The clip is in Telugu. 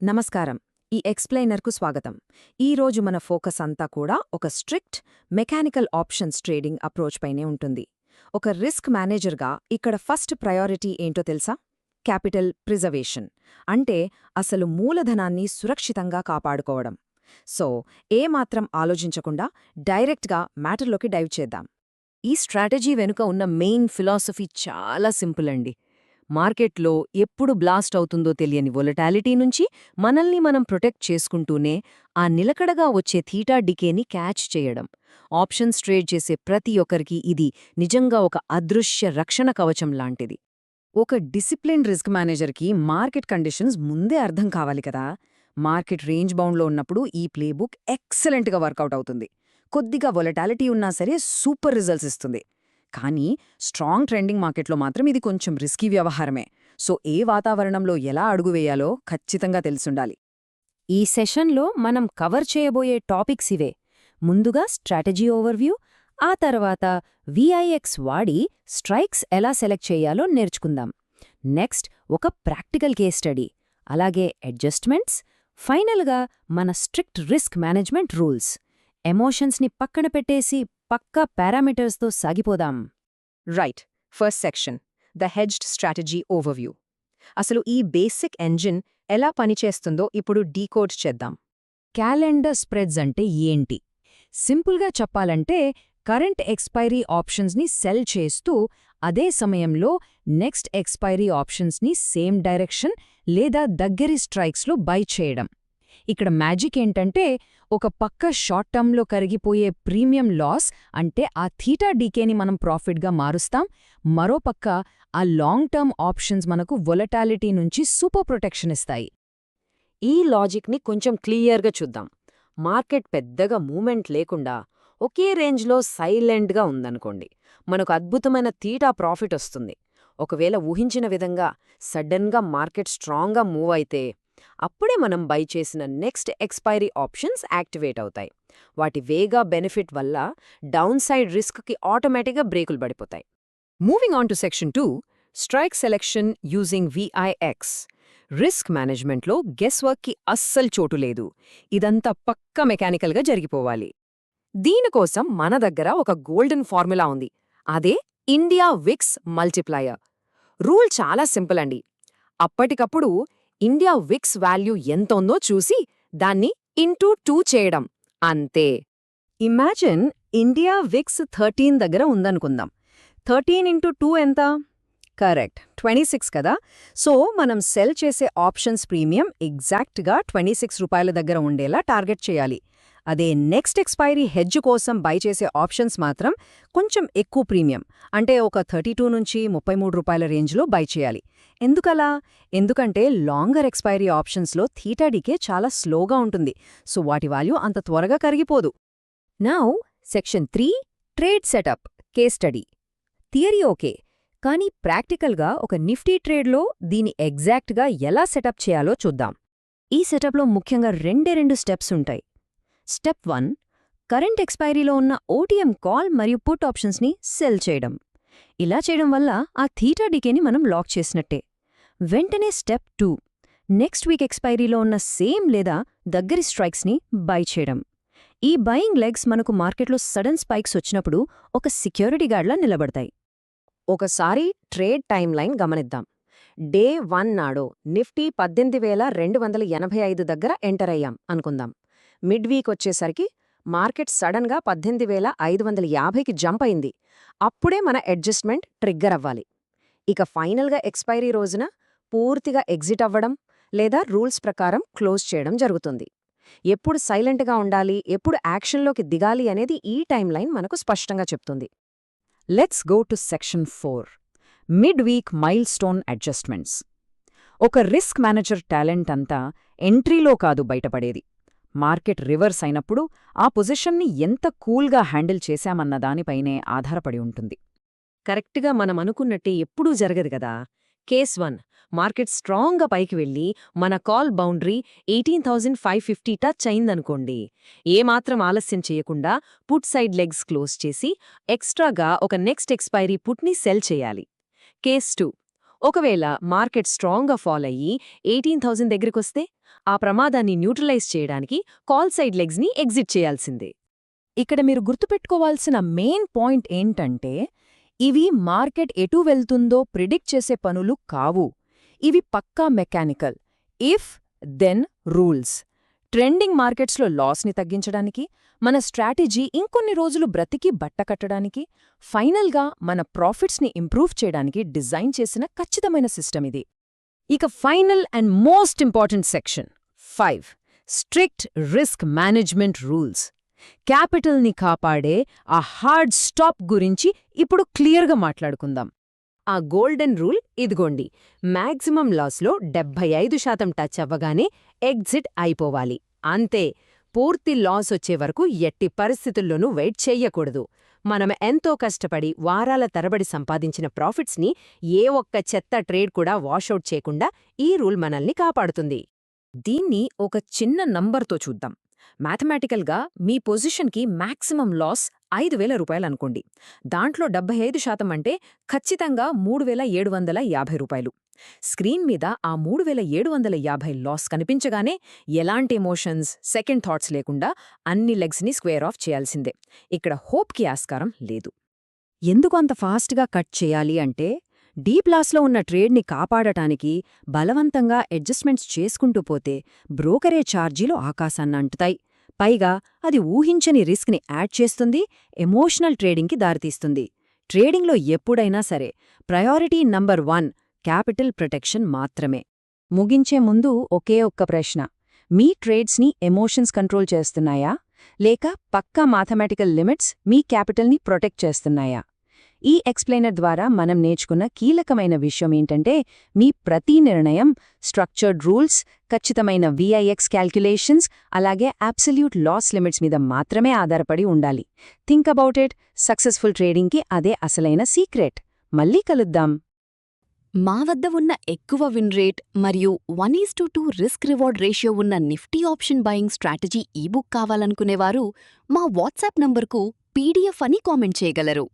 నమస్కారం. ఈ ఎక్స్‌ప్లెయినర్‌కు స్వాగతం. ఈరోజు మన ఫోకస్ అంతా కూడా ఒక strict mechanical options trading approach పైనే ఉంటుంది. ఒక రిస్క్ మేనేజర్గా ఇక్కడ ఫస్ట్ ప్రయారిటీ ఏంటో తెలుసా? Capital preservation. అంటే అసలు మూలధనాన్ని సురక్షితంగా కాపాడుకోవడం. సో, ఏమాత్రం ఆలోచించకుండా డైరెక్ట్‌గా మ్యాటర్‌లోకి డైవ్ చేద్దాం. ఈ స్ట్రాటజీ వెనుక ఉన్న మెయిన్ ఫిలాసఫీ చాలా సింపుల్ అండి. మార్కెట్లో ఎప్పుడు బ్లాస్ట్ అవుతుందో తెలియని వొలటాలిటీ నుంచి మనల్ని మనం ప్రొటెక్ట్ చేసుకుంటూనే ఆ నిలకడగా వచ్చే థీటా డికేని క్యాచ్ చేయడం. ఆప్షన్స్ ట్రేడ్ చేసే ప్రతి ఒక్కరికి ఇది నిజంగా ఒక అదృశ్య రక్షణ కవచం లాంటిది. ఒక డిసిప్లిన్ రిస్క్ మేనేజర్కి మార్కెట్ కండిషన్స్ ముందే అర్థం కావాలి కదా. మార్కెట్ రేంజ్ బౌండ్లో ఉన్నప్పుడు ఈ ప్లేబుక్ ఎక్సలెంట్గా వర్కౌట్ అవుతుంది. కొద్దిగా వొలటాలిటీ ఉన్నా సరే సూపర్ రిజల్ట్స్ ఇస్తుంది. కానీ స్ట్రాంగ్ ట్రెండింగ్ మార్కెట్లో మాత్రం ఇది కొంచెం రిస్కీ వ్యవహారమే. సో ఏ వాతావరణంలో ఎలా అడుగు వేయాలో ఖచ్చితంగా తెలుసుండాలి. ఈ సెషన్లో మనం కవర్ చేయబోయే టాపిక్స్ ఇవే. ముందుగా స్ట్రాటజీ ఓవర్వ్యూ, ఆ తర్వాత విఐఎక్స్ వాడి స్ట్రైక్స్ ఎలా సెలెక్ట్ చేయాలో నేర్చుకుందాం. నెక్స్ట్ ఒక ప్రాక్టికల్ కేస్ స్టడీ, అలాగే అడ్జస్ట్మెంట్స్, ఫైనల్గా మన స్ట్రిక్ట్ రిస్క్ మేనేజ్మెంట్ రూల్స్. ఎమోషన్స్ని పక్కన పెట్టేసి పక్కా పారామీటర్స్తో సాగిపోదాం. Right. First section, the hedged strategy overview. అసలు ఈ బేసిక్ ఎంజిన్ ఎలా పనిచేస్తుందో ఇప్పుడు డీకోడ్ చేద్దాం. క్యాలెండర్ స్ప్రెడ్స్ అంటే ఏంటి? సింపుల్గా చెప్పాలంటే కరెంట్ ఎక్స్పైరీ ఆప్షన్స్ని సెల్ చేస్తూ అదే సమయంలో నెక్స్ట్ ఎక్స్పైరీ ఆప్షన్స్ని సేమ్ డైరెక్షన్ లేదా దగ్గరి స్ట్రైక్స్లో బై చేయడం. ఇక్కడ మ్యాజిక్ ఏంటంటే ఒక పక్క షార్ట్ టర్మ్లో కరిగిపోయే ప్రీమియం లాస్ అంటే ఆ థీటా డీకేని మనం ప్రాఫిట్గా మారుస్తాం, మరోపక్క ఆ లాంగ్ టర్మ్ ఆప్షన్స్ మనకు వొలటాలిటీ నుంచి సూపర్ ప్రొటెక్షన్ ఇస్తాయి. ఈ లాజిక్ని కొంచెం క్లియర్గా చూద్దాం. మార్కెట్ పెద్దగా మూమెంట్ లేకుండా ఒకే రేంజ్లో సైలెంట్గా ఉందనుకోండి, మనకు అద్భుతమైన థీటా ప్రాఫిట్ వస్తుంది. ఒకవేళ ఊహించిన విధంగా సడన్గా మార్కెట్ స్ట్రాంగ్గా మూవ్ అయితే అప్పుడే మనం బై చేసిన నెక్స్ట్ ఎక్స్పైరీ ఆప్షన్స్ యాక్టివేట్ అవుతాయి. వాటి వేగా బెనిఫిట్ వల్ల డౌన్ సైడ్ రిస్క్కి ఆటోమేటిక్గా బ్రేకులు పడిపోతాయి. Moving on to section 2, strike selection using VIX. Risk మేనేజ్మెంట్లో గెస్ వర్క్కి అస్సలు చోటు లేదు. ఇదంతా పక్కా మెకానికల్గా జరిగిపోవాలి. దీనికోసం మన దగ్గర ఒక గోల్డెన్ ఫార్ములా ఉంది. అదే ఇండియా విక్స్ మల్టిప్లయర్. రూల్ చాలా సింపుల్ అండి. అప్పటికప్పుడు ఇండియా విక్స్ వాల్యూ ఎంతోందో చూసి దాన్ని ఇంటూ 2 చేయడం అంతే. ఇమాజిన్ ఇండియా విక్స్ 13 దగ్గర ఉందనుకుందాం. 13 ఇంటూ 2 ఎంత? కరెక్ట్, 26 కదా. సో మనం సెల్ చేసే ఆప్షన్స్ ప్రీమియం ఎగ్జాక్ట్గా 26 రూపాయల దగ్గర ఉండేలా టార్గెట్ చేయాలి. అదే నెక్స్ట్ ఎక్స్పైరీ హెడ్జ్ కోసం బై చేసే ఆప్షన్స్ మాత్రం కొంచెం ఎక్కువ ప్రీమియం, అంటే ఒక 32 నుంచి 33 రూపాయల రేంజ్లో బై చేయాలి. ఎందుకలా? ఎందుకంటే లాంగర్ ఎక్స్పైరీ ఆప్షన్స్లో థీటా డీకే చాలా స్లోగా ఉంటుంది, సో వాటి వాల్యూ అంత త్వరగా కరిగిపోదు. Now section 3, trade setup case study. Theory okay, కానీ ప్రాక్టికల్గా ఒక నిఫ్టీ ట్రేడ్లో దీని ఎగ్జాక్ట్గా ఎలా సెటప్ చేయాలో చూద్దాం. ఈ సెటప్లో ముఖ్యంగా రెండు స్టెప్స్ ఉంటాయి. స్టెప్ 1, కరెంట్ ఎక్స్పైరీలో ఉన్న ఓటీఎం కాల్ మరియు పుట్ ఆప్షన్స్ని సెల్ చేయడం. ఇలా చేయడం వల్ల ఆ థీటా డీకేని మనం లాక్ చేసినట్టే. వెంటనే స్టెప్ 2, నెక్స్ట్ వీక్ ఎక్స్పైరీలో ఉన్న సేమ్ లేదా దగ్గరి స్ట్రైక్స్ని బై చేయడం. ఈ బయింగ్ లెగ్స్ మనకు మార్కెట్లో సడన్ స్పైక్స్ వచ్చినప్పుడు ఒక సెక్యూరిటీ గార్డ్లా నిలబడతాయి. ఒకసారి ట్రేడ్ టైమ్ లైన్ గమనిద్దాం. డే 1 నాడు నిఫ్టీ 18,285 దగ్గర ఎంటర్ అయ్యాం అనుకుందాం. మిడ్ వీక్ వచ్చేసరికి మార్కెట్ సడన్గా 18,550కి జంప్ అయింది. అప్పుడే మన అడ్జస్ట్మెంట్ ట్రిగ్గర్ అవ్వాలి. ఇక ఫైనల్గా ఎక్స్పైరీ రోజున పూర్తిగా ఎగ్జిట్ అవ్వడం లేదా రూల్స్ ప్రకారం క్లోజ్ చేయడం జరుగుతుంది. ఎప్పుడు సైలెంట్గా ఉండాలి, ఎప్పుడు యాక్షన్లోకి దిగాలి అనేది ఈ టైమ్ లైన్ మనకు స్పష్టంగా చెప్తుంది. Let's go to section 4, mid week mile stone adjustments. ఒక రిస్క్ మేనేజర్ టాలెంట్ అంతా ఎంట్రీలో కాదు బయటపడేది. మార్కెట్ రివర్స్ అయినప్పుడు ఆ పొజిషన్ని ఎంత కూల్గా హ్యాండిల్ చేశామన్న దానిపైనే ఆధారపడి ఉంటుంది. కరెక్ట్గా మనం అనుకున్నట్టే ఎప్పుడూ జరగదు కదా. కేస్ 1, మార్కెట్ స్ట్రాంగ్గా పైకి వెళ్ళి మన కాల్ బౌండరీ 18,550 టచ్ అయిందనుకోండి. ఏమాత్రం ఆలస్యం చేయకుండా పుట్ సైడ్ లెగ్స్ క్లోజ్ చేసి ఎక్స్ట్రాగా ఒక నెక్స్ట్ ఎక్స్పైరీ పుట్ని సెల్ చేయాలి. కేస్ 2, ఒకవేళ మార్కెట్ స్ట్రాంగ్గా ఫాల్ అయ్యి 18,000 దగ్గరికొస్తే ఆ ప్రమాదాన్ని న్యూట్రలైజ్ చేయడానికి కాల్ సైడ్ లెగ్స్ని ఎగ్జిట్ చేయాల్సిందే. ఇక్కడ మీరు గుర్తుపెట్టుకోవాల్సిన మెయిన్ పాయింట్ ఏంటంటే, ఇవి మార్కెట్ ఎటు వెళ్తుందో ప్రిడిక్ట్ చేసే పనులు కావు. ఇవి పక్కా mechanical if then rules. Trending మార్కెట్స్లో లాస్ని తగ్గించడానికి, మన స్ట్రాటజీ ఇంకొన్ని రోజులు బ్రతికి బట్టకట్టడానికి, ఫైనల్గా మన ప్రాఫిట్స్ని ఇంప్రూవ్ చేయడానికి డిజైన్ చేసిన ఖచ్చితమైన సిస్టమ్ ఇది. ఇక final and most important section 5 strict risk management rules. క్యాపిటల్ని కాపాడే ఆ హార్డ్ స్టాప్ గురించి ఇప్పుడు క్లియర్గా మాట్లాడుకుందాం. ఆ గోల్డెన్ రూల్ ఇదిగోండి. మ్యాక్సిమం లాస్లో 75% టచ్ అవ్వగానే ఎగ్జిట్ అయిపోవాలి. అంతే. పూర్తి లాస్ వచ్చే వరకు ఎట్టి పరిస్థితుల్లోనూ వెయిట్ చెయ్యకూడదు. మనం ఎంతో కష్టపడి వారాల తరబడి సంపాదించిన ప్రాఫిట్స్ని ఏ ఒక్క చెత్త ట్రేడ్ కూడా వాషౌట్ చేయకుండా ఈ రూల్ మనల్ని కాపాడుతుంది. దీన్ని ఒక చిన్న నంబర్తో చూద్దాం. మ్యాథమెటికల్గా మీ పొజిషన్కి మ్యాక్సిమం లాస్ 5,000 రూపాయలనుకోండి. దాంట్లో 75% అంటే ఖచ్చితంగా 3,750 రూపాయలు. స్క్రీన్ మీద ఆ 3,750 లాస్ కనిపించగానే ఎలాంటి ఎమోషన్స్, సెకండ్ థాట్స్ లేకుండా అన్ని లెగ్స్ని స్క్వేర్ ఆఫ్ చేయాల్సిందే. ఇక్కడ హోప్కి ఆస్కారం లేదు. ఎందుకు అంత ఫాస్ట్గా కట్ చేయాలి అంటే, డీప్ లాస్లో ఉన్న ట్రేడ్ని కాపాడటానికి బలవంతంగా అడ్జస్ట్మెంట్స్ చేసుకుంటూ పోతే బ్రోకరేజ్ ఛార్జీలు ఆకాశాన్నంటుతాయి. పైగా అది ఊహించని రిస్క్ని యాడ్ చేస్తుంది, ఎమోషనల్ ట్రేడింగ్కి దారితీస్తుంది. ట్రేడింగ్లో ఎప్పుడైనా సరే ప్రయారిటీ నంబర్ 1 క్యాపిటల్ ప్రొటెక్షన్ మాత్రమే. ముగించే ముందు ఒకే ఒక్క ప్రశ్న: మీ ట్రేడ్స్ని ఎమోషన్స్ కంట్రోల్ చేస్తున్నాయా, లేక పక్కా మ్యాథమెటికల్ లిమిట్స్ మీ క్యాపిటల్ని ప్రొటెక్ట్ చేస్తున్నాయా? ఈ ఎక్స్ప్లెయినర్ ద్వారా మనం నేర్చుకున్న కీలకమైన విషయం ఏంటంటే, మీ ప్రతి నిర్ణయం స్ట్రక్చర్డ్ రూల్స్, ఖచ్చితమైన VIX క్యాల్క్యులేషన్స్, అలాగే అబ్సల్యూట్ లాస్ లిమిట్స్ మీద మాత్రమే ఆధారపడి ఉండాలి. Think about it. సక్సెస్ఫుల్ ట్రేడింగ్కి అదే అసలైన సీక్రెట్. మళ్ళీ కలుద్దాం. మా వద్ద ఉన్న ఎక్కువ విన్ రేట్ మరియు 1:2 రిస్క్ రివార్డ్ రేషియో ఉన్న Nifty option buying strategy ebook కావాలనుకునేవారు మా వాట్సాప్ నంబర్కు PDF అని కామెంట్ చేయగలరు.